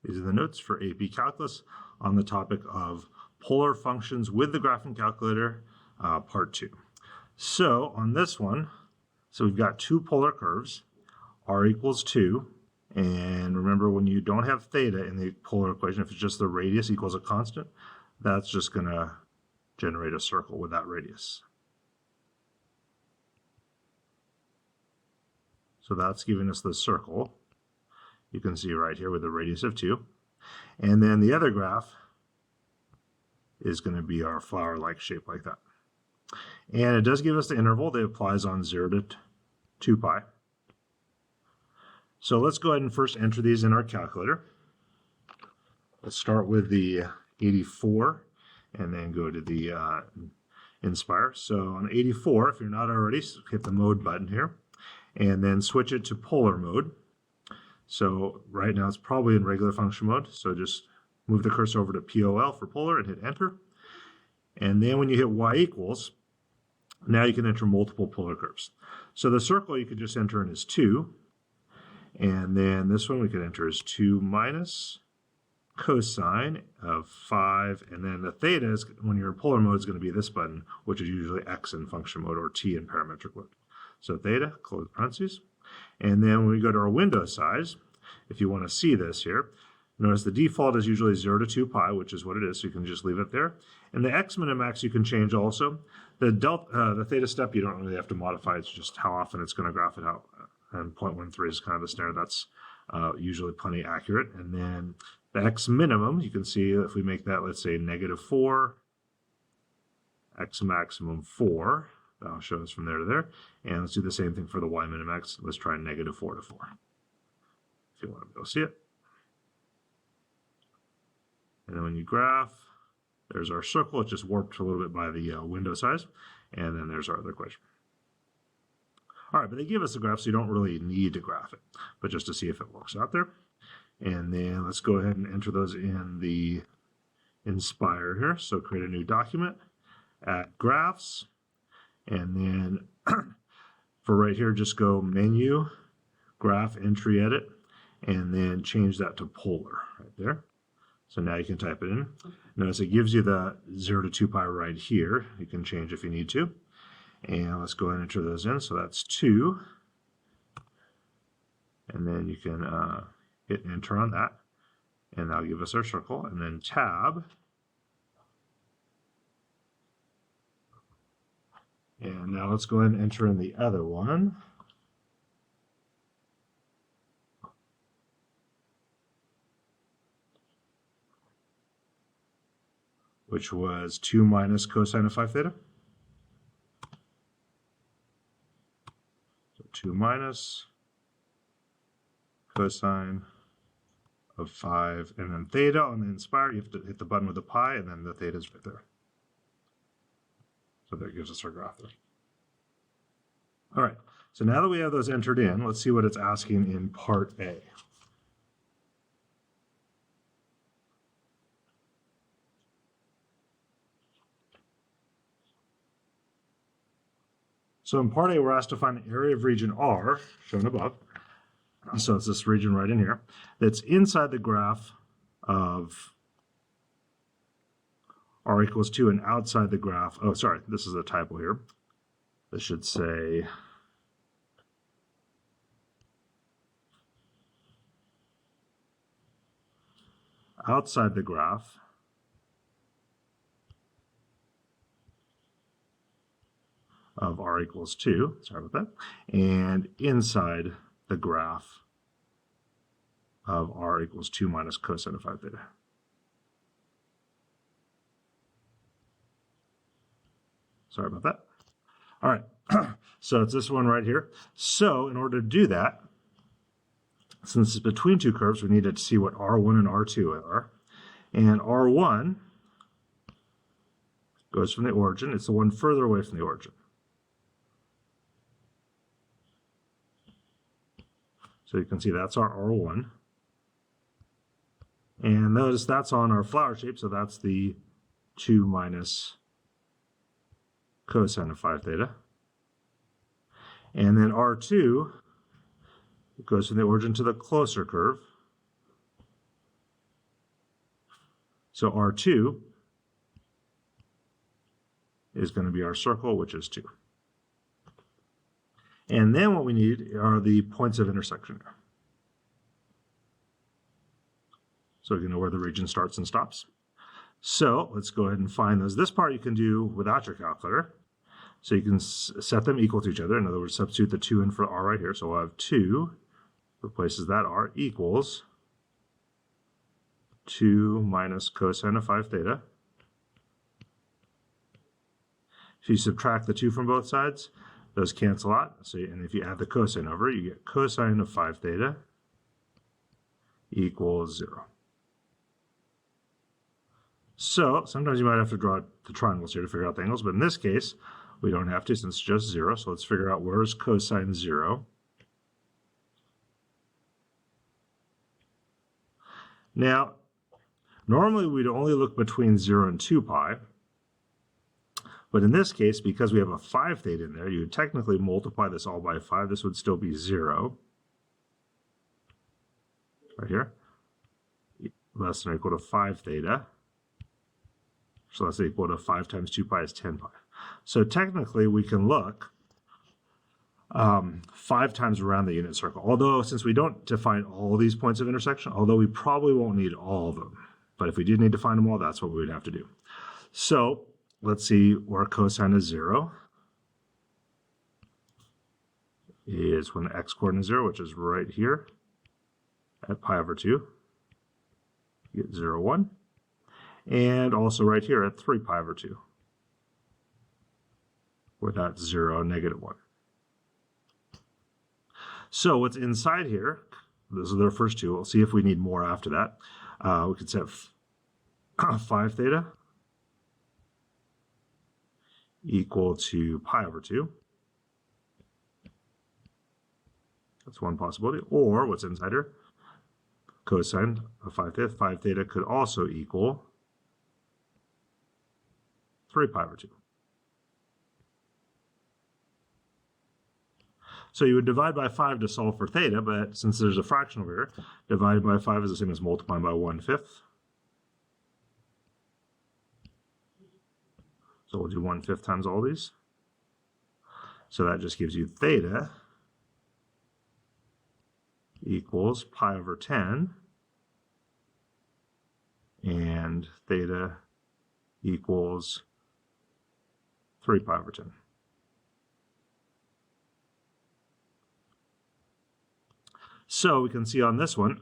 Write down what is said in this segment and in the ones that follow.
These are the notes for AP Calculus on the topic of polar functions with the graphing calculator, part 2. So on this one, we've got two polar curves, r equals 2, and remember when you don't have theta in the polar equation, if it's just the radius equals a constant, that's just going to generate a circle with that radius. So that's giving us the circle. You can see right here with a radius of 2. And then the other graph is going to be our flower-like shape like that. And it does give us the interval that applies on 0 to 2 pi. So let's go ahead and first enter these in our calculator. Let's start with the 84 and then go to the Inspire. So on 84, if you're not already, hit the mode button here and then switch it to polar mode. So right now it's probably in regular function mode. So just move the cursor over to POL for polar and hit enter. And then when you hit y equals, now you can enter multiple polar curves. So the circle you could just enter in as 2. And then this one we could enter as 2 minus cosine of 5. And then the theta is, when you're in polar mode, is going to be this button, which is usually x in function mode or t in parametric mode. So theta, close parentheses. And then when we go to our window size, if you want to see this here, notice the default is usually 0 to 2 pi, which is what it is, so you can just leave it there. And the x min and max you can change also. The theta step you don't really have to modify, it's just how often it's going to graph it out. And 0.13 is kind of the standard, that's usually plenty accurate. And then the x minimum, you can see if we make that, let's say -4, x maximum 4, that'll show us from there to there. And let's do the same thing for the y min max. Let's try -4 to 4, if you want to go see it. And then when you graph, there's our circle. It's just warped a little bit by the window size. And then there's our other equation. All right, but they give us the graph, so you don't really need to graph it, but just to see if it works out there. And then let's go ahead and enter those in the Inspire here. So create a new document, add graphs, and then for right here, just go menu, graph, entry, edit, and then change that to polar right there. So now you can type it in. Notice it gives you the 0 to 2 pi right here. You can change if you need to. And let's go ahead and enter those in. So that's 2. And then you can hit enter on that. And that'll give us our circle. And then tab. And now let's go ahead and enter in the other one. Which was 2 minus cosine of 5 theta. 2 minus cosine of 5, and then theta on the Inspire, you have to hit the button with the pi, and then the theta is right there. So that gives us our graph there. All right, so now that we have those entered in, let's see what it's asking in part A. So in part A, we're asked to find the area of region R, shown above. So it's this region right in here, that's inside the graph of R equals 2 and outside the graph. Oh, sorry, this is a typo here. This should say outside the graph of R equals 2, sorry about that, and inside the graph of R equals 2 minus cosine of 5 theta. Sorry about that. All right, so it's this one right here. So in order to do that, since it's between two curves, we need to see what R1 and R2 are. And R1 goes from the origin. It's the one further away from the origin. So you can see that's our R1. And notice that's on our flower shape, so that's the 2 minus cosine of 5 theta. And then R2 goes from the origin to the closer curve. So R2 is going to be our circle, which is 2. And then what we need are the points of intersection. So we can know where the region starts and stops. So let's go ahead and find those. This part you can do without your calculator. So you can set them equal to each other. In other words, substitute the 2 in for r right here. So we'll have 2 replaces that r equals 2 minus cosine of 5 theta. If you subtract the 2 from both sides, those cancel out. So, and if you add the cosine over, you get cosine of 5 theta equals 0. So sometimes you might have to draw the triangles here to figure out the angles, but in this case, we don't have to since it's just 0. So let's figure out where's cosine 0. Now, normally we'd only look between 0 and 2 pi. But in this case, because we have a 5 theta in there, you would technically multiply this all by 5. This would still be 0. Right here. Less than or equal to 5 theta. So that's equal to 5 times 2 pi is 10 pi. So technically, we can look 5 times around the unit circle. Although, since we don't define all these points of intersection, although we probably won't need all of them. But if we did need to find them all, that's what we would have to do. So let's see where cosine is 0 is when the x-coordinate is 0, which is right here at pi over 2. You get 0, 1. And also right here at 3 pi over 2, where that's 0, negative 1. So what's inside here, those are the first two. We'll see if we need more after that. We could set 5 theta equal to pi over 2. That's one possibility. Or what's inside here, cosine of 5 theta. 5 theta could also equal 3 pi over 2. So you would divide by 5 to solve for theta, but since there's a fraction over here, divided by 5 is the same as multiplying by 1/5. So we'll do 1/5 times all these. So that just gives you theta equals pi over 10, and theta equals 3 pi over 10. So we can see on this one,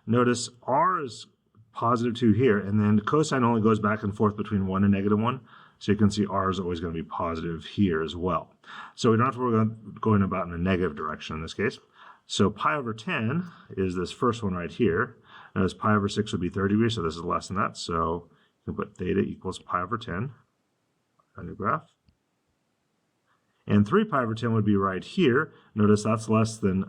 notice r is positive 2 here, and then cosine only goes back and forth between 1 and negative 1. So you can see r is always going to be positive here as well. So we don't have to worry about going about in the negative direction in this case. So pi over 10 is this first one right here. Notice pi over 6 would be 30 degrees, so this is less than that. So you can put theta equals pi over 10 on your graph. And 3 pi over 10 would be right here. Notice that's less than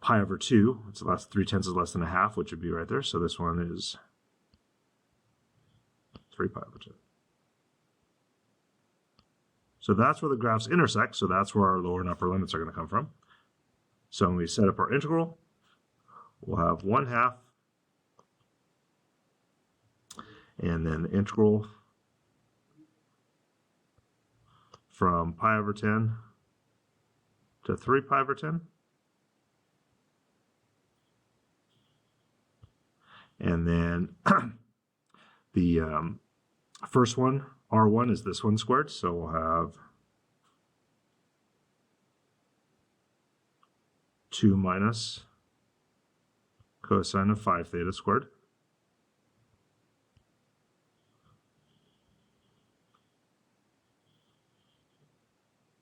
pi over 2. It's less, 3/10 is less than a half, which would be right there. So this one is 3 pi over 10. So that's where the graphs intersect. So that's where our lower and upper limits are going to come from. So when we set up our integral, we'll have 1/2, and then the integral from pi over 10 to 3 pi over 10. And then the first one, R1, is this one squared. So we'll have 2 minus cosine of 5 theta squared.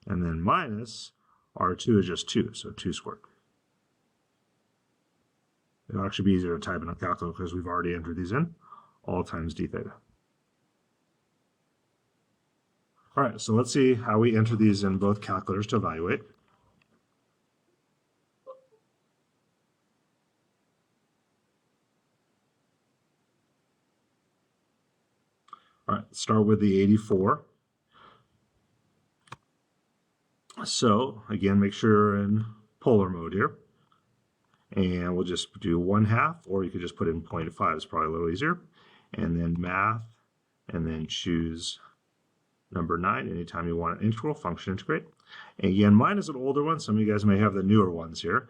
And then minus R2 is just 2, so 2 squared. It'll actually be easier to type in a calculator because we've already entered these in, all times d theta. All right, so let's see how we enter these in both calculators to evaluate. All right, start with the 84. So again, make sure you're in polar mode here. And we'll just do 1/2, or you could just put in 0.5. It's probably a little easier. And then math, and then choose number 9. Anytime you want an integral, function integrate. And again, mine is an older one. Some of you guys may have the newer ones here,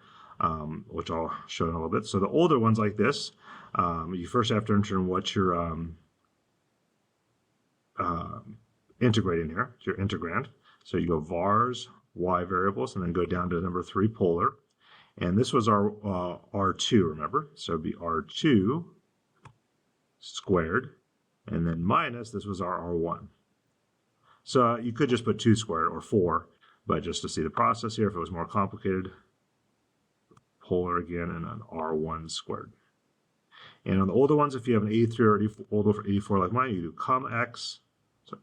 which I'll show in a little bit. So the older ones like this, you first have to enter in what you're integrating here, your integrand. So you go vars, y variables, and then go down to number 3, polar. And this was our R2, remember? So it'd be R2 squared, and then minus, this was our R1. So you could just put 2 squared or 4, but just to see the process here, if it was more complicated, polar again, and then R1 squared. And on the older ones, if you have an 83 or older 84 like mine, you do comma x,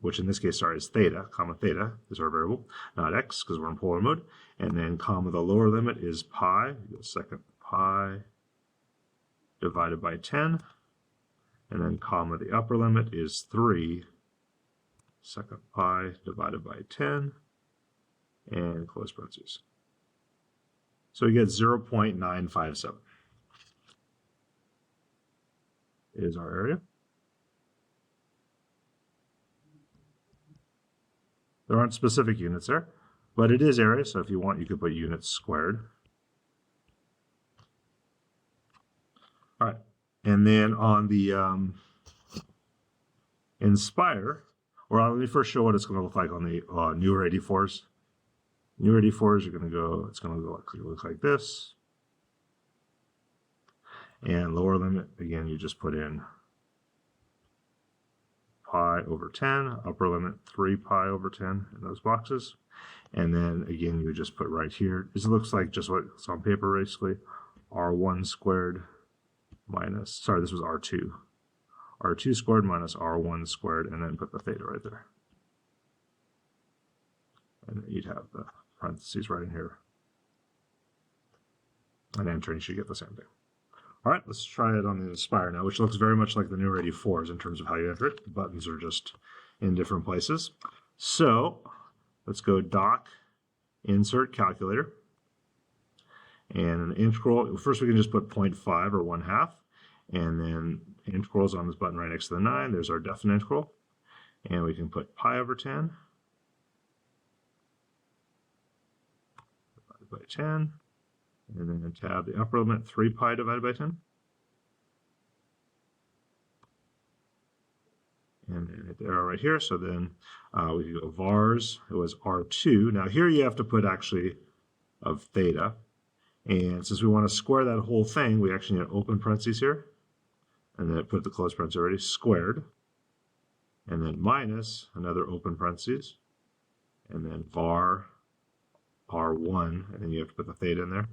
which in this case, sorry, is theta, comma theta is our variable, not x, because we're in polar mode. And then comma the lower limit is pi, you go second pi divided by 10. And then comma the upper limit is 3 second pi divided by 10, and close parentheses. So we get 0.957 is our area. There aren't specific units there, but it is area, so if you want, you could put units squared. All right, and then on the Inspire, or let me first show what it's going to look like on the newer 84s. Newer 84s are going to go, it's going to look like this. And lower limit, again, you just put in pi over 10, upper limit 3 pi over 10 in those boxes. And then again, you just put right here. This looks like just what's on paper basically. R1 squared minus, sorry, this was R2. R2 squared minus R1 squared, and then put the theta right there. And then you'd have the parentheses right in here. And enter, and you should get the same thing. All right, let's try it on the Inspire now, which looks very much like the newer 84s in terms of how you enter it. The buttons are just in different places. So let's go dock, insert calculator, and an integral. First, we can just put 0.5 or 1/2, and then integrals on this button right next to the 9. There's our definite integral, and we can put pi over 10 divided by 10. And then tab the upper limit, 3 pi divided by 10. And then hit the arrow right here. So then we can go vars, it was R2. Now here you have to put actually of theta. And since we want to square that whole thing, we actually need to open parentheses here. And then put the close parentheses already, squared. And then minus, another open parentheses. And then var R1, and then you have to put the theta in there.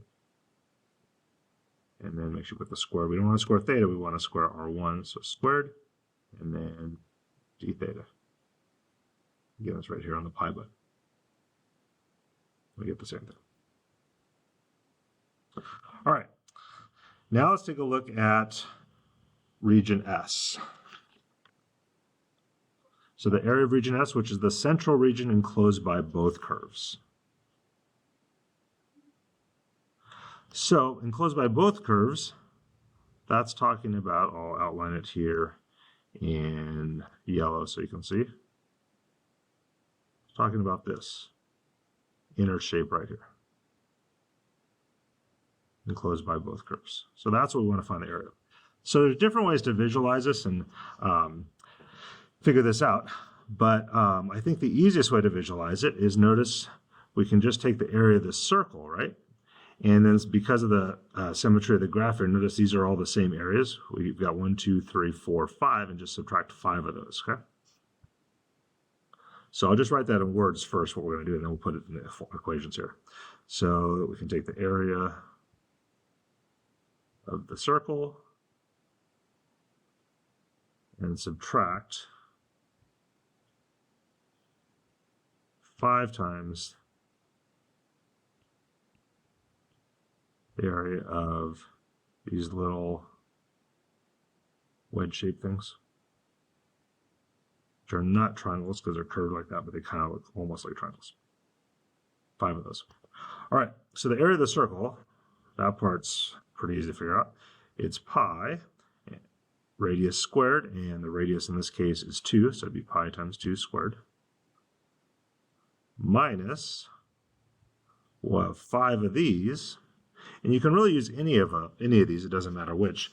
And then make sure you put the square. We don't want to square theta, we want to square R1, so squared, and then d theta. Again, it's right here on the pi button. We get the same thing. All right, now let's take a look at region S. So the area of region S, which is the central region enclosed by both curves. So, enclosed by both curves, that's talking about, I'll outline it here in yellow so you can see. It's talking about this inner shape right here. Enclosed by both curves. So that's what we want to find the area. So there's different ways to visualize this and figure this out. But I think the easiest way to visualize it is, notice we can just take the area of this circle, right? And then because of the symmetry of the graph here, notice these are all the same areas. We've got 1, 2, 3, 4, 5, and just subtract 5 of those, okay? So I'll just write that in words first, what we're going to do, and then we'll put it in the equations here. So we can take the area of the circle and subtract 5 times the area of these little wedge-shaped things, which are not triangles because they're curved like that, but they kind of look almost like triangles. 5 of those. All right, so the area of the circle, that part's pretty easy to figure out. It's pi, radius squared, and the radius in this case is 2, so it'd be pi times 2 squared, minus, we'll have 5 of these, and you can really use any of these, it doesn't matter which.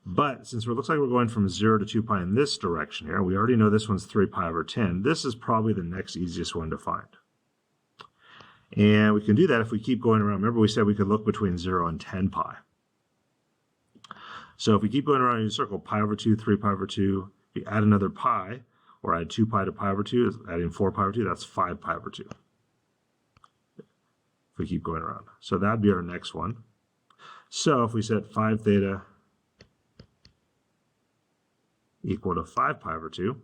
But since it looks like we're going from 0 to 2 pi in this direction here, we already know this one's 3 pi over 10. This is probably the next easiest one to find. And we can do that if we keep going around. Remember we said we could look between 0 and 10 pi. So if we keep going around in a circle, pi over 2, 3 pi over 2, if you add another pi, or add 2 pi to pi over 2, adding 4 pi over 2, that's 5 pi over 2. If we keep going around. So that'd be our next one. So if we set 5 theta equal to 5 pi over 2,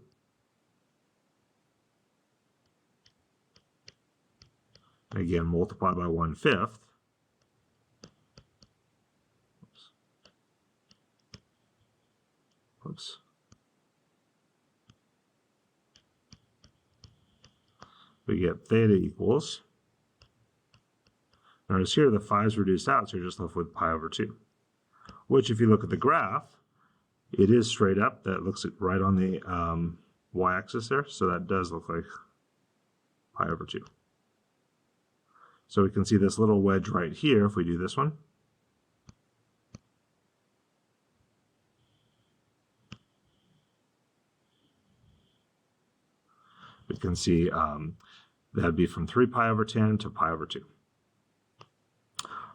again, multiply by 1/5. Oops. We get theta equals, notice here the 5's reduced out, so you're just left with pi over 2. Which, if you look at the graph, it is straight up. That looks right on the y-axis there, so that does look like pi over 2. So we can see this little wedge right here if we do this one. We can see that'd be from 3 pi over 10 to pi over 2.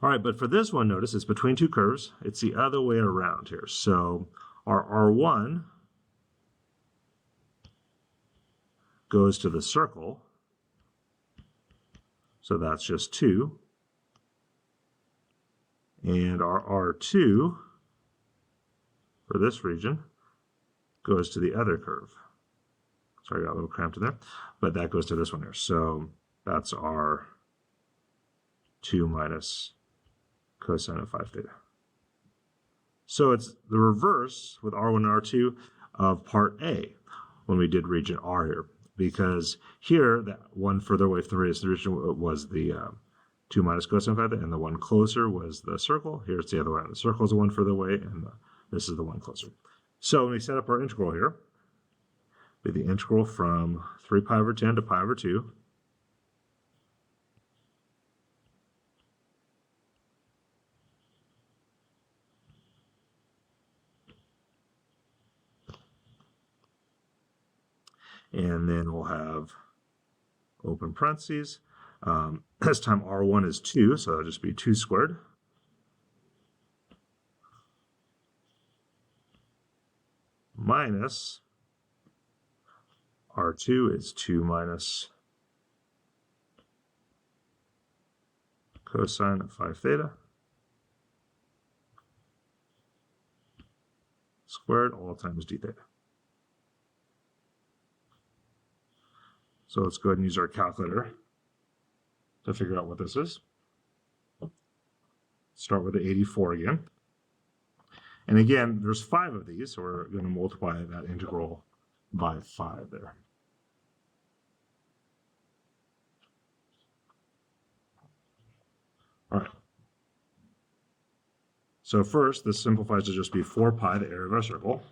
All right, but for this one, notice it's between two curves. It's the other way around here. So our R1 goes to the circle. So that's just 2. And our R2 for this region goes to the other curve. Sorry, I got a little cramped in there, but that goes to this one here. So that's our 2 minus cosine of 5 theta. So it's the reverse with R1 and R2 of part A when we did region R here, because here that one further away from the radius of the region was the 2 minus cosine of 5 theta, and the one closer was the circle. Here it's the other way. The circle is the one further away, and this is the one closer. So when we set up our integral here, be the integral from 3 pi over 10 to pi over 2. And then we'll have open parentheses. This time R1 is 2, so that'll just be 2 squared. Minus R2 is 2 minus cosine of 5 theta squared all times d theta. So let's go ahead and use our calculator to figure out what this is. Start with the 84 again. And again, there's 5 of these, so we're going to multiply that integral by 5 there. All right. So first, this simplifies to just be 4 pi, the area of our circle.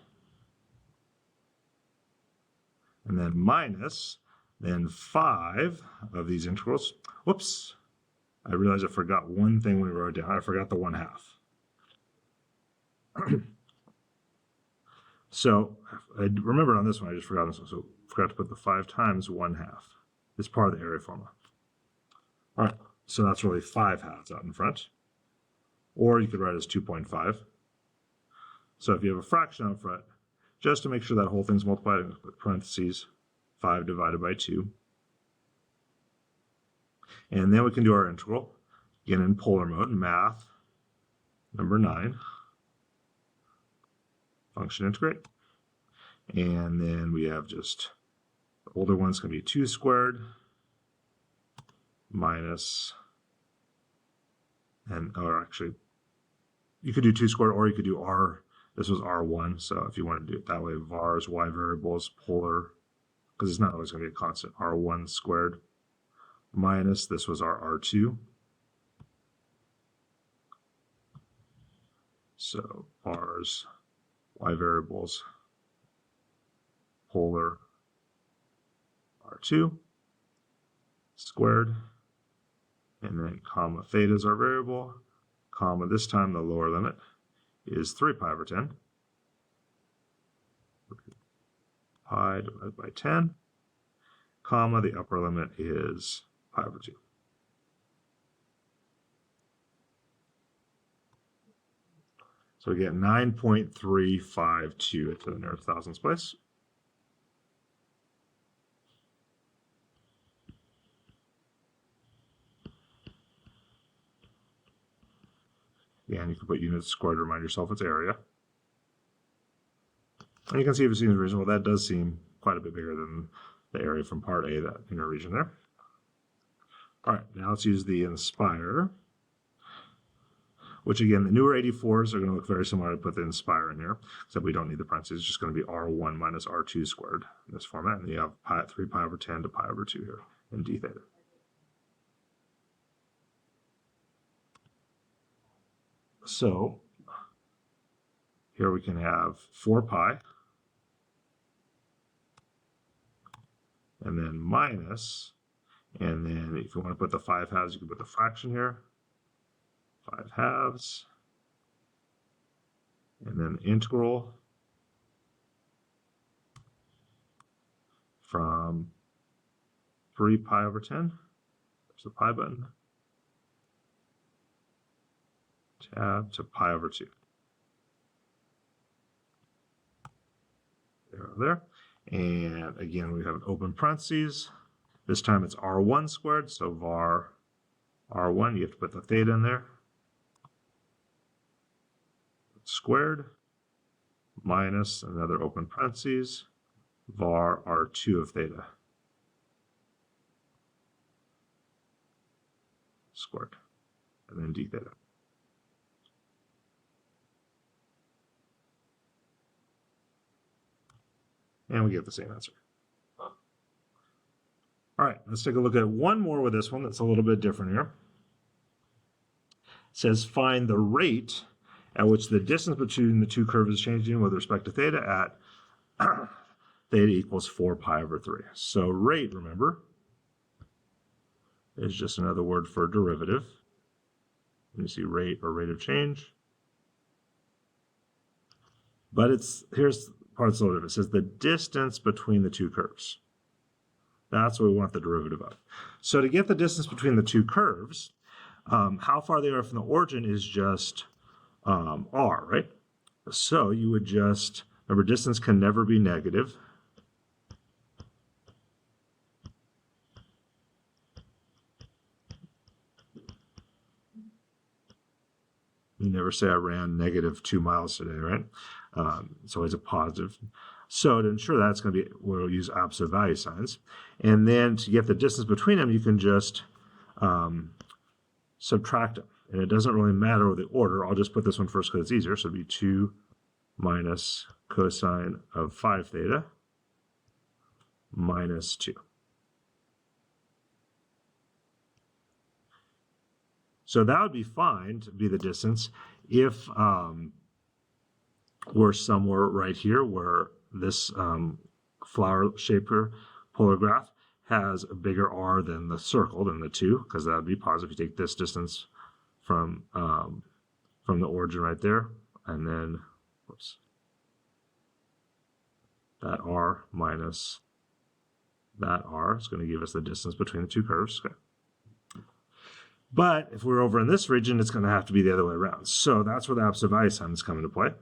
And then minus, then 5 of these integrals. Whoops. I realized I forgot one thing when we wrote it down. I forgot the 1/2. So I remembered on this one, I just forgot this one. So forgot to put the 5 times 1/2. It's part of the area formula. All right, so that's really 5 halves out in front. Or you could write it as 2.5. So if you have a fraction out front, just to make sure that whole thing's multiplied, with parentheses, 5 divided by 2. And then we can do our integral. Again, in polar mode, math, number 9. Function integrate. And then we have just, the older one's going to be 2 squared minus, or actually, you could do 2 squared, or you could do R. This was R1, so if you want to do it that way, vars, y variables, polar, because it's not always going to be a constant, R1 squared minus, this was our R2. So bars, y variables, polar r2 squared, and then comma theta is our variable, comma this time the lower limit is 3 pi over 10. Pi divided by 10, comma the upper limit is pi over 2. So we get 9.352 to the nearest thousandths place. Again, you can put units squared to remind yourself its area. And you can see if it seems reasonable. That does seem quite a bit bigger than the area from part A, that inner region there. All right, now let's use the Inspire, which again, the newer 84s are going to look very similar to put the Inspire in here, except we don't need the parentheses. It's just going to be R1 minus R2 squared in this format. And you have 3 pi over 10 to pi over 2 here in d theta. So here we can have 4 pi, and then minus, and then if you want to put the 5 halves, you can put the fraction here, 5 halves, and then integral from 3 pi over 10, there's the pi button, tab to pi over 2. There. And again, we have an open parentheses. This time it's R1 squared, so var R1, you have to put the theta in there. Squared minus another open parentheses, var R2 of theta squared, and then d theta. And we get the same answer. All right, let's take a look at one more with this one that's a little bit different here. It says find the rate at which the distance between the two curves is changing with respect to theta at theta equals 4 pi over 3. So rate, remember, is just another word for derivative. You see rate or rate of change. But here's the part that's a little different. It says the distance between the two curves. That's what we want the derivative of. So to get the distance between the two curves, how far they are from the origin is just r, right? So you would just, remember distance can never be negative. You never say I ran -2 miles today, right? It's always a positive. So to ensure that, it's going to be, we'll use absolute value signs. And then to get the distance between them, you can just subtract them. And it doesn't really matter with the order. I'll just put this one first because it's easier. So it'd be 2 minus cosine of 5 theta minus 2. So that would be fine to be the distance if we're somewhere right here where this flower-shaped polar graph has a bigger r than the circle, than the 2, because that would be positive. If you take this distance from the origin right there, and then, whoops, that r minus that r is going to give us the distance between the two curves. Okay. But if we're over in this region, it's going to have to be the other way around. So that's where the absolute value sign is coming into play.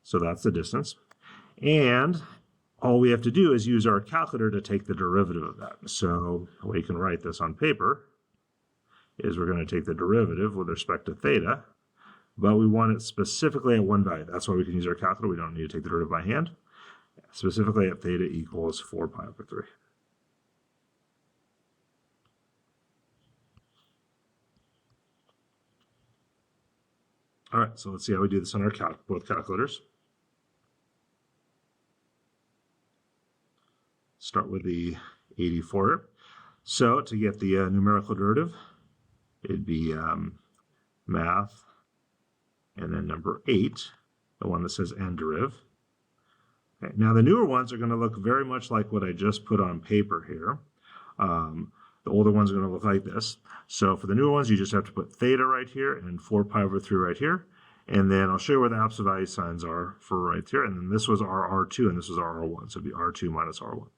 So that's the distance. And all we have to do is use our calculator to take the derivative of that. So the way you can write this on paper is we're going to take the derivative with respect to theta, but we want it specifically at one value. That's why we can use our calculator. We don't need to take the derivative by hand. Specifically at theta equals 4 pi over 3. All right, so let's see how we do this on our both calculators. Start with the 84. So to get the numerical derivative, it'd be math and then number 8, the one that says n_deriv. Okay, now the newer ones are going to look very much like what I just put on paper here. The older ones are going to look like this. So for the newer ones, you just have to put theta right here and 4 pi over 3 right here. And then I'll show you where the absolute value signs are for right here. And then this was our R2 and this was our R1. So it'd be R2 minus R1.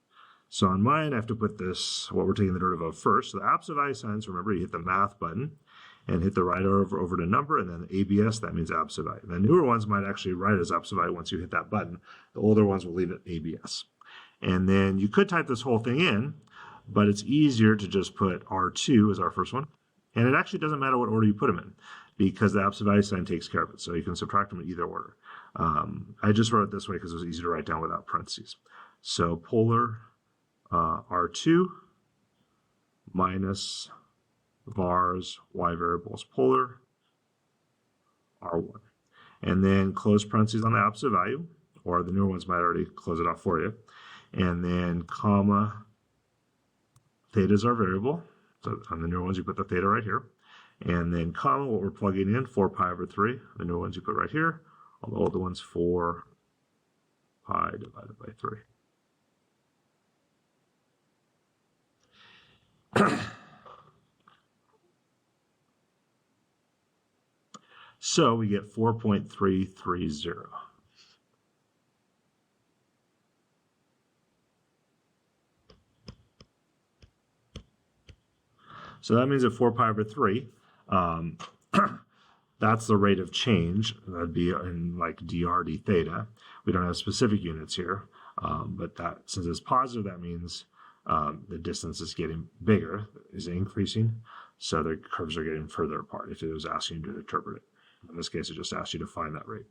So on mine, I have to put this, what we're taking the derivative of first. So the absolute value signs, remember, you hit the math button and hit the right over to number, and then the ABS, that means absolute value. The newer ones might actually write as absolute value once you hit that button. The older ones will leave it ABS. And then you could type this whole thing in, but it's easier to just put R2 as our first one. And it actually doesn't matter what order you put them in, because the absolute value sign takes care of it. So you can subtract them in either order. I just wrote it this way because it was easy to write down without parentheses. So polar R2 minus vars y variables polar R1. And then close parentheses on the absolute value, or the newer ones might already close it off for you. And then comma, theta is our variable. So on the newer ones, you put the theta right here. And then comma, what we're plugging in, 4 pi over 3. The newer ones you put right here. All the older ones, 4 pi divided by 3. So we get 4.330. So that means at 4 pi over 3, that's the rate of change. That'd be in like dr d theta. We don't have specific units here, but that, since it's positive, that means the distance is getting bigger, is increasing. So the curves are getting further apart if it was asking you to interpret it. In this case, it just asks you to find that rate.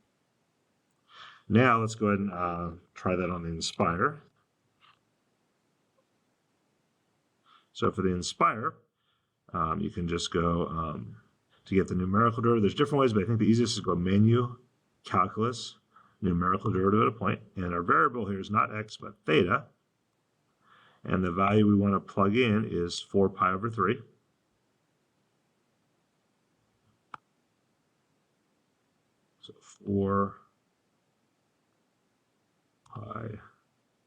Now let's go ahead and try that on the Inspire. So for the Inspire, you can just go to get the numerical derivative. There's different ways, but I think the easiest is go menu, calculus, numerical derivative at a point. And our variable here is not x, but theta. And the value we want to plug in is 4 pi over 3. So 4 pi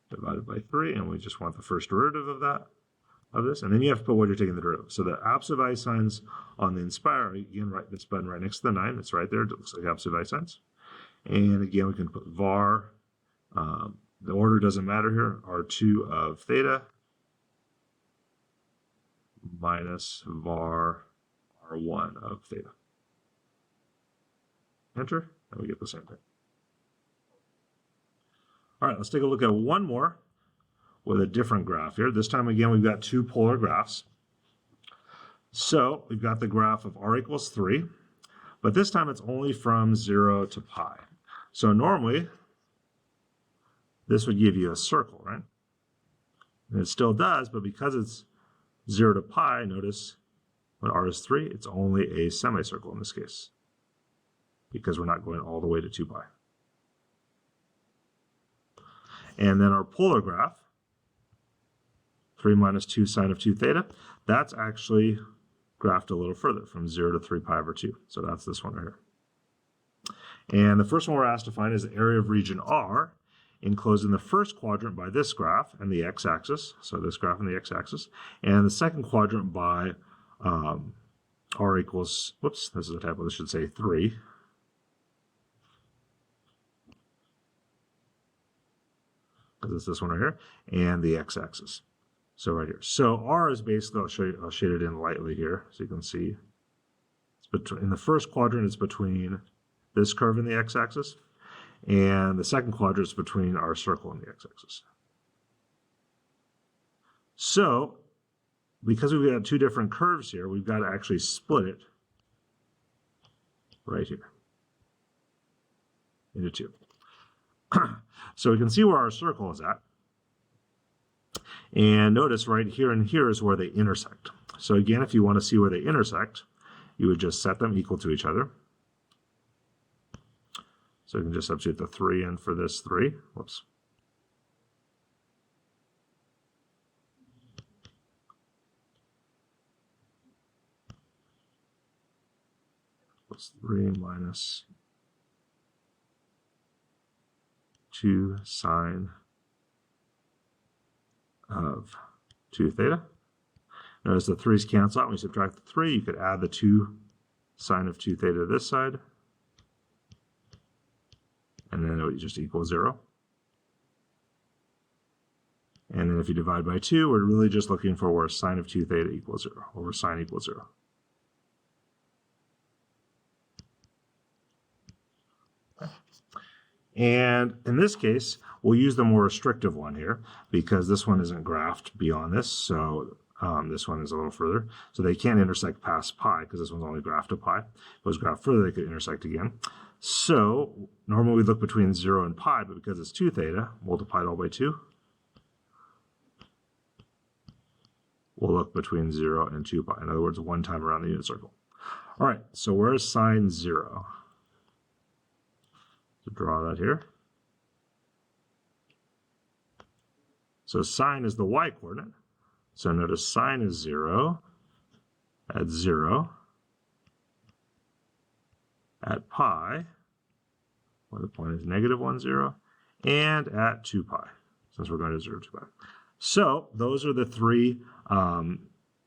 divided by 3, and we just want the first derivative of that, of this. And then you have to put what you're taking the derivative. So the absolute value signs on the Inspire, again, right, this button right next to the 9, it's right there, it looks like absolute value signs. And again, we can put var, the order doesn't matter here, R2 of theta minus var R1 of theta. Enter, and we get the same thing. All right, let's take a look at one more with a different graph here. This time, again, we've got two polar graphs. So we've got the graph of r equals 3, but this time it's only from 0 to pi. So normally, this would give you a circle, right? And it still does, but because it's 0 to pi, notice when r is 3, it's only a semicircle in this case, because we're not going all the way to 2 pi. And then our polar graph, 3 minus 2 sine of 2 theta, that's actually graphed a little further from 0 to 3 pi over 2. So that's this one right here. And the first one we're asked to find is the area of region R enclosed in the first quadrant by this graph and the x-axis. So this graph and the x-axis. And the second quadrant by R equals, whoops, this is a typo, this should say 3. Because it's this one right here. And the x-axis. So right here. So R is basically, I'll shade it in lightly here so you can see. It's between, in the first quadrant, it's between this curve and the x-axis. And the second quadrant is between our circle and the x-axis. So, because we've got two different curves here, we've got to actually split it right here into two. So we can see where our circle is at. And notice right here and here is where they intersect. So again, if you want to see where they intersect, you would just set them equal to each other. So you can just substitute the 3 in for this 3. Whoops. Plus 3 minus 2 sine of 2 theta. Notice the 3's cancel out. When you subtract the 3, you could add the 2 sine of 2 theta to this side. And then it would just equal 0. And then if you divide by 2, we're really just looking for where sine of 2 theta equals 0, or where sine equals 0. And in this case, we'll use the more restrictive one here because this one isn't graphed beyond this. So this one is a little further. So they can't intersect past pi because this one's only graphed to pi. If it was graphed further, they could intersect again. So normally we look between 0 and pi, but because it's 2 theta, multiplied all by 2, we'll look between 0 and 2 pi. In other words, one time around the unit circle. All right, so where's sine 0? To draw that here. So sine is the y-coordinate. So notice sine is 0 at 0 at pi, where the point is -1, 0, and at 2 pi, since we're going to 0, 2 pi. So those are the 3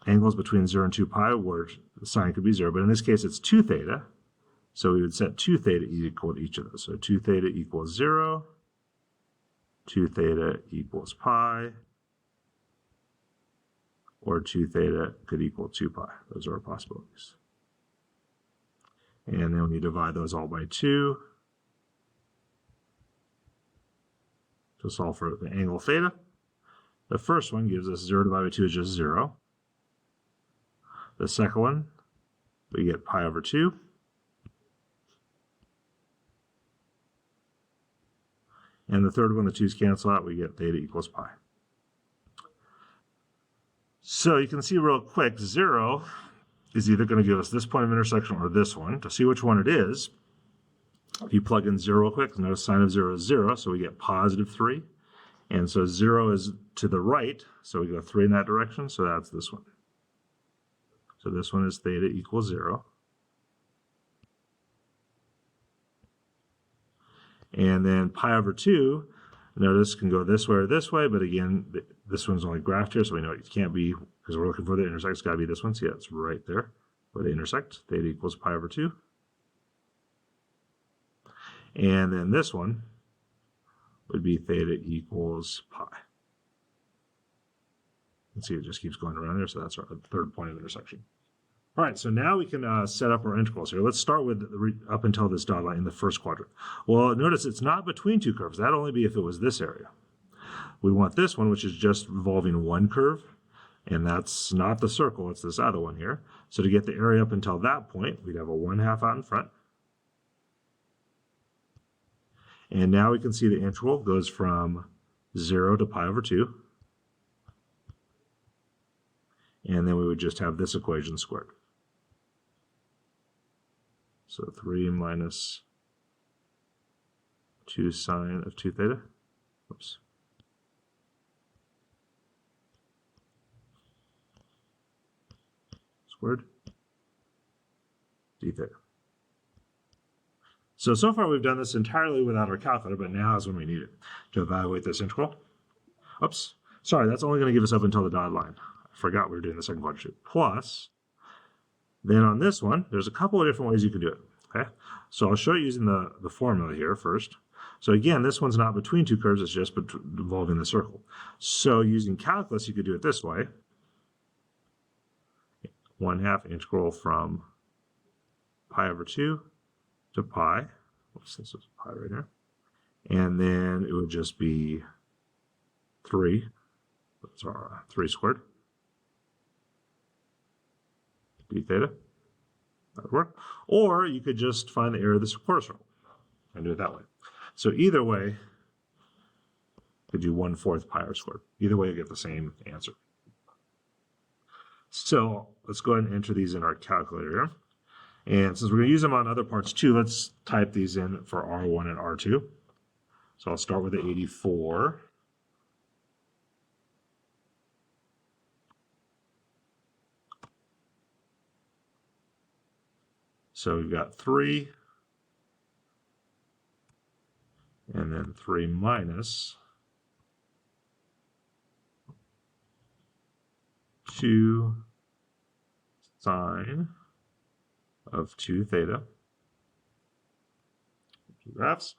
angles between 0 and 2 pi where sine could be 0, but in this case it's 2 theta. So we would set 2 theta equal to each of those. So 2 theta equals 0, 2 theta equals pi, or 2 theta could equal 2 pi. Those are our possibilities. And then when you divide those all by 2 to solve for the angle theta, the first one gives us 0 divided by 2 is just 0. The second one, we get pi over 2. And the third one, the 2's cancel out, we get theta equals pi. So you can see real quick, 0 is either going to give us this point of intersection or this one. To see which one it is, if you plug in 0 real quick, notice sine of 0 is 0, so we get positive 3. And so 0 is to the right, so we go 3 in that direction, so that's this one. So this one is theta equals 0. And then pi over 2, notice, can go this way or this way, but again, this one's only graphed here, so we know it can't be, because we're looking for the intersect, it's got to be this one. So yeah, it's right there where they intersect. Theta equals pi over 2. And then this one would be theta equals pi. You can see it just keeps going around there, so that's our third point of intersection. All right, so now we can set up our integrals here. Let's start with up until this dotted line in the first quadrant. Well, notice it's not between two curves. That'd only be if it was this area. We want this one, which is just involving one curve, and that's not the circle, it's this other one here. So to get the area up until that point, we'd have a 1/2 out in front. And now we can see the integral goes from 0 to pi over 2. And then we would just have this equation squared. So 3 minus 2 sine of 2 theta. Oops. Squared d theta. So far we've done this entirely without our calculator, but now is when we need it to evaluate this integral. Oops, sorry, that's only going to give us up until the dotted line. I forgot we were doing the second quadrant. Plus, then on this one, there's a couple of different ways you can do it. Okay, so I'll show you using the formula here first. So again, this one's not between two curves, it's just involving the circle. So using calculus, you could do it this way. 1/2 integral from pi over 2 to pi. Oops, this is pi right here. And then it would just be 3. That's our 3 squared. D theta. That would work. Or you could just find the area of the quarter circle and do it that way. So either way, you could do 1/4 pi r squared. Either way, you get the same answer. So let's go ahead and enter these in our calculator here. And since we're going to use them on other parts too, let's type these in for R1 and R2. So I'll start with the 84. So we've got 3. And then 3 minus 2 sine of 2 theta. Graphs.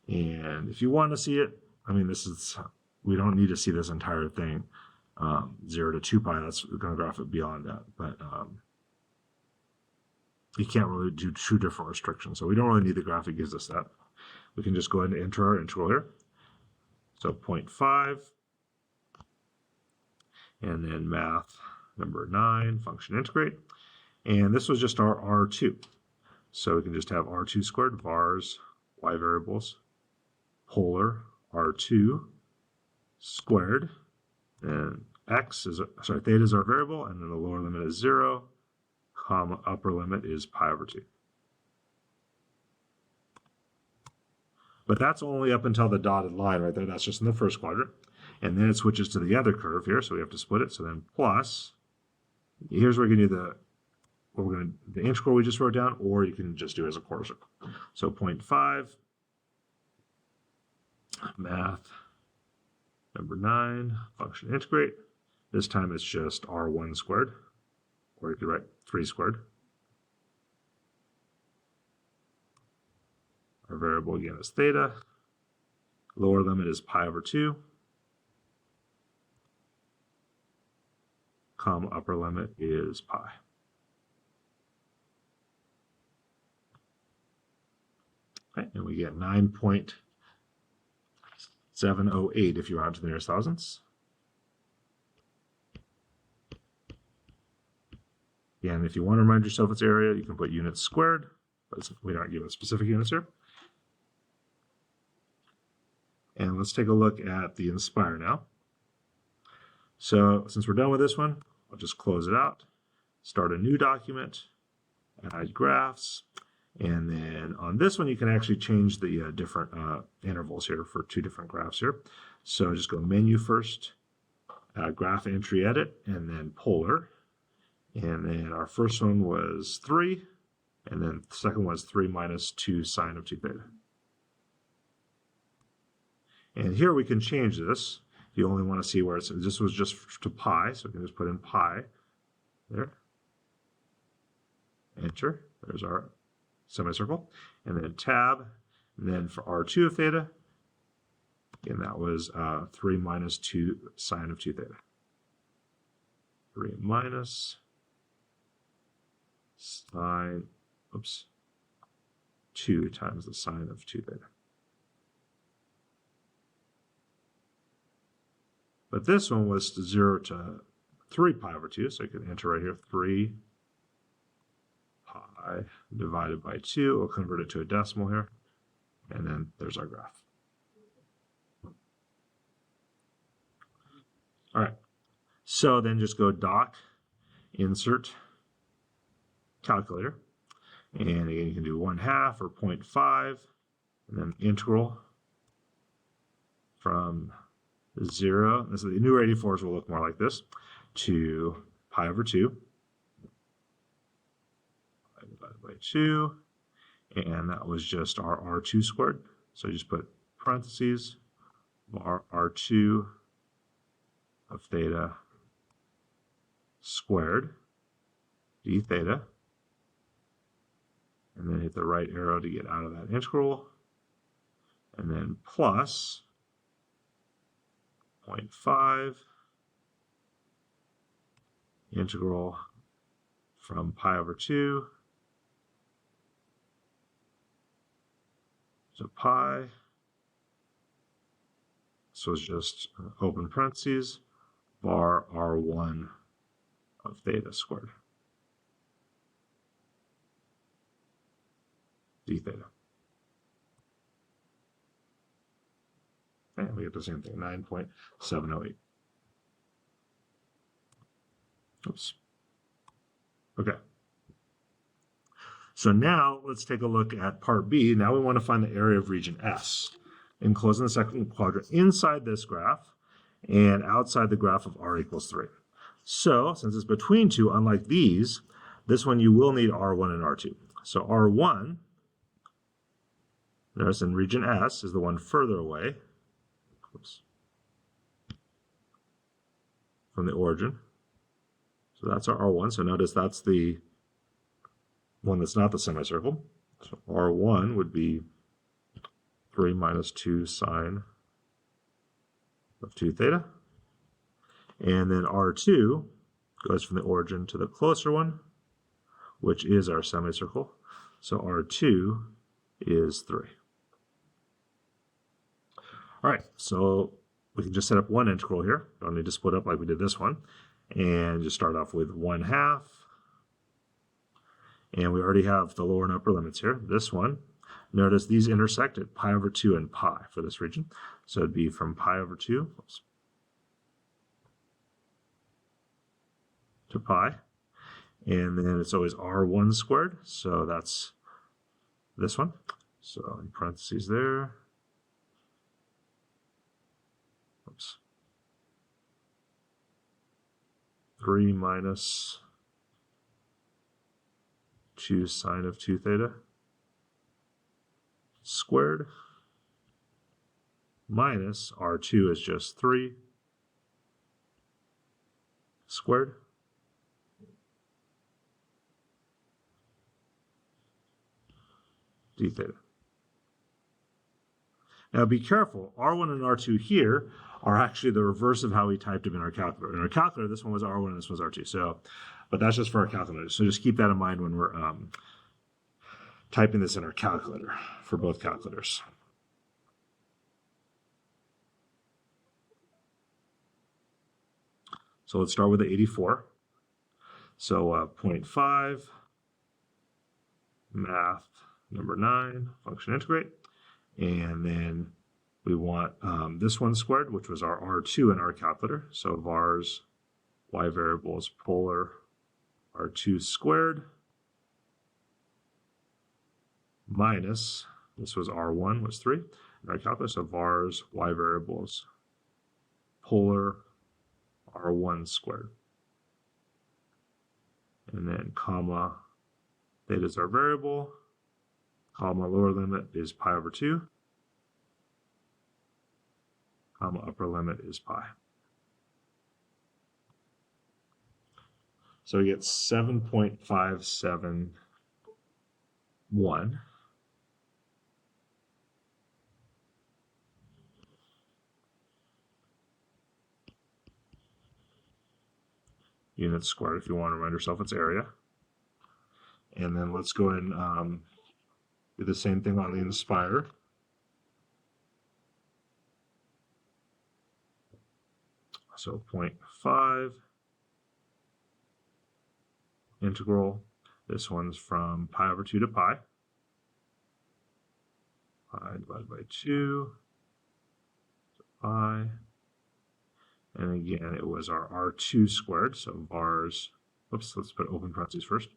And if you want to see it, I mean, we don't need to see this entire thing, 0 to 2 pi. That's going to graph it beyond that. But you can't really do 2 different restrictions. So we don't really need the graph. It gives us that. We can just go ahead and enter our integral here. So 0.5. And then math number 9, function integrate. And this was just our R2. So we can just have R2 squared, vars, y variables, polar, R2 squared, and theta is our variable, and then the lower limit is 0, comma, upper limit is pi over 2. But that's only up until the dotted line right there. That's just in the first quadrant. And then it switches to the other curve here, so we have to split it. So then plus, here's where you can do the integral we just wrote down, or you can just do it as a quarter circle. So 0.5, math number 9, function integrate. This time it's just R1 squared, or you could write 3 squared. Our variable again is theta. Lower limit is pi over 2. Comma, upper limit is pi. Okay, and we get 9.708 if you round to the nearest thousandths. Again, if you want to remind yourself its area, you can put units squared, but we don't give it specific units here. And let's take a look at the Inspire now. So since we're done with this one, I'll just close it out, start a new document, add graphs, and then on this one you can actually change the different intervals here for 2 different graphs here. So just go menu first, graph entry edit, and then polar. And then our first one was 3, and then the second one was 3 minus 2 sine of 2 theta. And here we can change this. If you only want to see where it's, this was just to pi, so we can just put in pi there. Enter. There's our semicircle. And then tab. And then for R2 of theta, again, that was 3 minus 2 sine of 2 theta. 3 minus sine, 2 times the sine of 2 theta. But this one was 0 to 3 pi over 2, so I could enter right here 3 pi divided by 2. We'll convert it to a decimal here, and then there's our graph. All right, so then just go doc, insert, calculator, and again you can do 1/2 or 0.5, and then integral from 0, so the new 84s will look more like this, to pi over 2, pi divided by 2, and that was just our R2 squared. So you just put parentheses, R2 of theta squared, d theta, and then hit the right arrow to get out of that integral, and then plus 0.5 integral from pi over 2 to pi. So it's just open parentheses, var R1 of theta squared, d theta. And we get the same thing, 9.708. Oops. Okay. So now let's take a look at part B. Now we want to find the area of region S, enclosed in the second quadrant inside this graph and outside the graph of r equals 3. So since it's between 2, unlike these, this one you will need R1 and R2. So R1, Notice in region S is the one further away. Oops. From the origin. So that's our R1. So notice that's the one that's not the semicircle. So R1 would be 3 minus 2 sine of 2 theta. And then R2 goes from the origin to the closer one, which is our semicircle. So R2 is 3. All right, so we can just set up one integral here. Don't need to split up like we did this one. And just start off with 1/2. And we already have the lower and upper limits here. This one, notice these intersect at pi over 2 and pi for this region. So it'd be from pi over 2 to pi. And then it's always R1 squared. So that's this one. So in parentheses there. Oops. 3 minus 2 sine of 2 theta squared minus R2 is just 3 squared d theta. Now be careful, R1 and R2 here are actually the reverse of how we typed them in our calculator. In our calculator, this one was R1 and this was R2. So, but that's just for our calculator. So just keep that in mind when we're typing this in our calculator for both calculators. So let's start with the 84. So 0.5, math number 9, function integrate. And then we want this one squared, which was our R2 in our calculator. So vars, y variables, polar, R2 squared minus, this was R1, was 3 in our calculator. So vars, y variables, polar, R1 squared. And then comma, theta is our variable, comma, lower limit is pi over 2, comma, upper limit is pi. So we get 7.571 units squared if you want to remind yourself its area. And then let's go ahead and do the same thing on the Inspire. So 0.5 integral. This one's from pi over 2 to pi. Pi divided by 2 to pi. And again, it was our R2 squared. So vars, oops, let's put open parentheses first.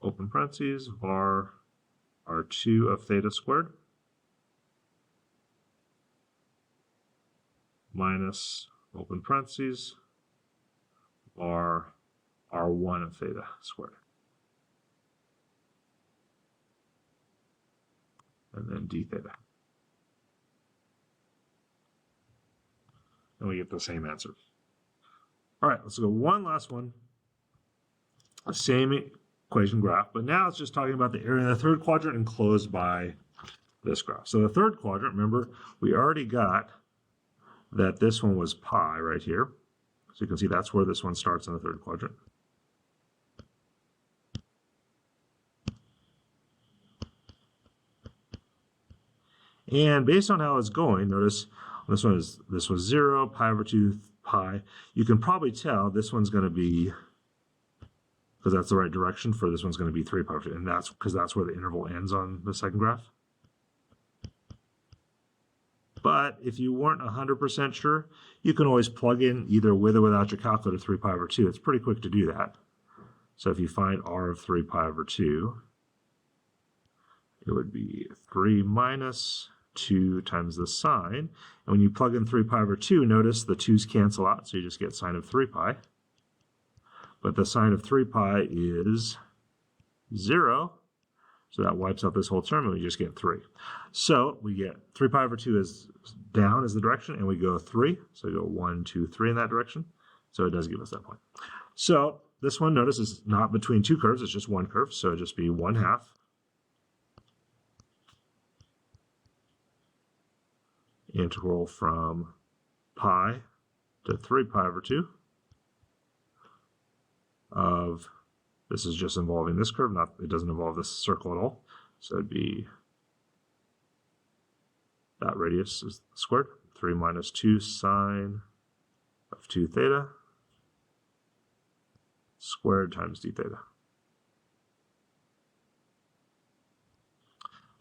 Open parentheses, var R2 of theta squared minus, open parentheses, var R1 of theta squared. And then d theta. And we get the same answer. All right, let's go one last one. Same equation graph, but now it's just talking about the area in the third quadrant enclosed by this graph. So the third quadrant, remember, we already got that this one was pi right here. So you can see that's where this one starts in the third quadrant. And based on how it's going, notice this was 0, pi over 2 pi. You can probably tell this one's going to be, because that's the right direction, for this one's going to be 3 pi over 2. And that's because that's where the interval ends on the second graph. But if you weren't 100% sure, you can always plug in either with or without your calculator 3 pi over 2. It's pretty quick to do that. So if you find r of 3 pi over 2, it would be 3 minus 2 times the sine. And when you plug in 3 pi over 2, notice the 2's cancel out, so you just get sine of 3 pi. But the sine of 3 pi is 0. So that wipes out this whole term, and we just get 3. So we get 3 pi over 2 is down is the direction, and we go 3. So we go 1, 2, 3 in that direction. So it does give us that point. So this one, notice, is not between two curves. It's just one curve. So it'd just be 1/2 integral from pi to 3 pi over 2 of, this is just involving this curve, it doesn't involve this circle at all. So it'd be, that radius is squared, 3 minus 2 sine of 2 theta squared times d theta.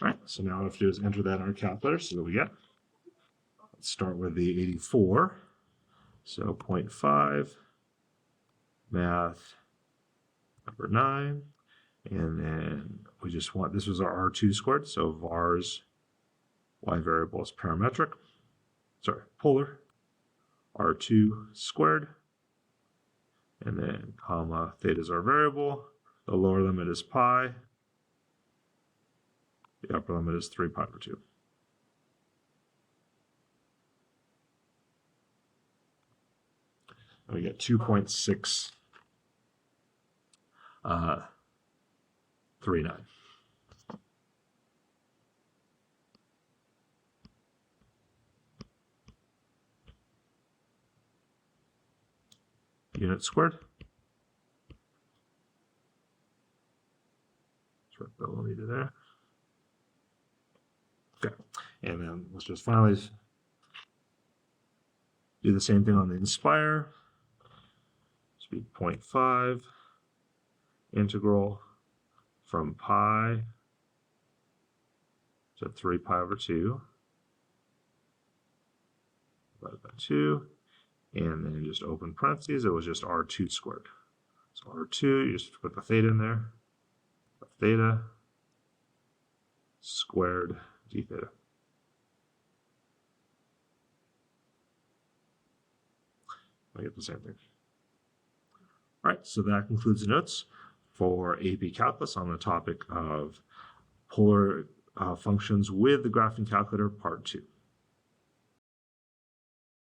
All right, so now all we have to do is enter that in our calculator, see what we get. Let's start with the 84. So 0.5, math number 9, and then we just want, this was our R2 squared, so var's y variable is parametric, polar, R2 squared, and then comma, theta is our variable, the lower limit is pi, the upper limit is 3 pi over 2. And we get 2.639. Units squared. That's what we'll need to there. Okay, and then let's just finally do the same thing on the Inspire. This would be 0.5 integral from pi to 3 pi over 2 divided by 2, and then just open parentheses, it was just R2 squared. So R2, you just put the theta in there, the theta squared d theta. I get the same thing. All right, so that concludes the notes for AP Calculus on the topic of polar functions with the graphing calculator, part 2.